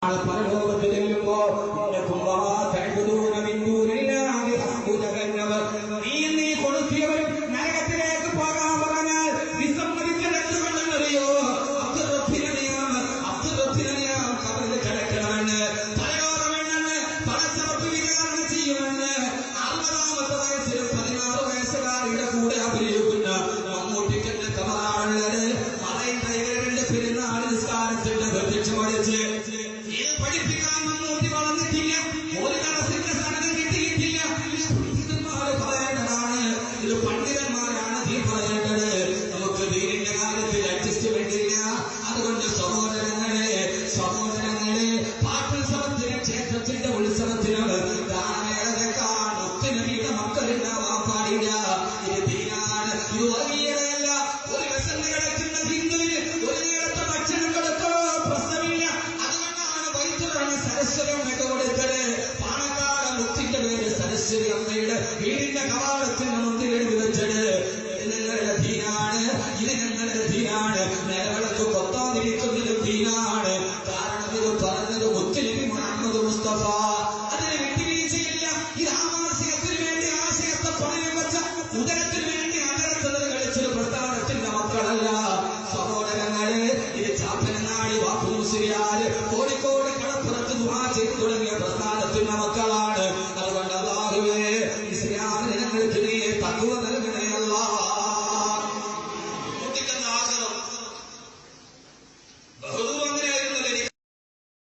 പരലോകത്ത് ചെല്ലുമ്പോ നീ കൊടുത്തിയവരും നരകത്തിലേക്ക് പോകാൻ പറഞ്ഞാൽ വിസമ്മതിച്ചെടുത്തുകൊണ്ടെന്നറിയോ കബറിൽ കിടക്കണമെന്ന് പരലോകമെന്ന് പരസമർപ്പിക്കുകയാണ് ചെയ്യുമെന്ന് 60-ാമത്തെ വയസ്സിൽ 16 വയസ്സുകാരുടെ കൂടെ അഭിനയിക്കുന്ന മമ്മൂട്ടിക്കന്റെ കബറാണുള്ളത്. പറയുന്ന ഇവരുടെ പെരുന്നാൾ നിസ്കാരത്തിന്റെ പ്രത്യക്ഷമടിച്ച് പഠിപ്പിക്കാൻ മമ്മൂട്ടി വളർന്നിട്ടില്ല. ഒരു തടസ്സിന്റെ സ്ഥാനം കിട്ടിയിട്ടില്ല. പണ്ഡിതന്മാര് പറയേണ്ടതാണ്, ഇത് പണ്ഡിതന്മാരാണ് നീ പറയേണ്ടത്. നമുക്ക് ദീനിന്റെ കാര്യത്തിൽ അഡ്ജസ്റ്റ്മെന്റ് ഇല്ല. അതുകൊണ്ട് സഹോദരങ്ങളെ പാട്ടുത്സവത്തിന്, ക്ഷേത്രത്തിന്റെ ഉത്സവത്തിന് ഗാനമേളതേക്കാൾ ഒത്തിനബിയുടെ മക്കളുണ്ടാവാൻ പാടില്ല. ഇത് ദീനാണ്, ഇത് വർഗീയതയല്ല. ഒരു വിശന്ന് കിടക്കുന്ന ഹിന്ദുവിന് ഒരു നേരത്തെ ഭക്ഷണം കൊടുത്തോ പ്രശ്നമില്ല. അതുകൊണ്ടാണ് വൈദ്യുതാണ് സരസ്വതി അമ്മയ്ക്ക് കൊടുത്തത്. പാണക്കാട് മുത്തിന്റെ പേര് സരസ്വതി അമ്മയുടെ വീടിന്റെ കവാടത്തിൽ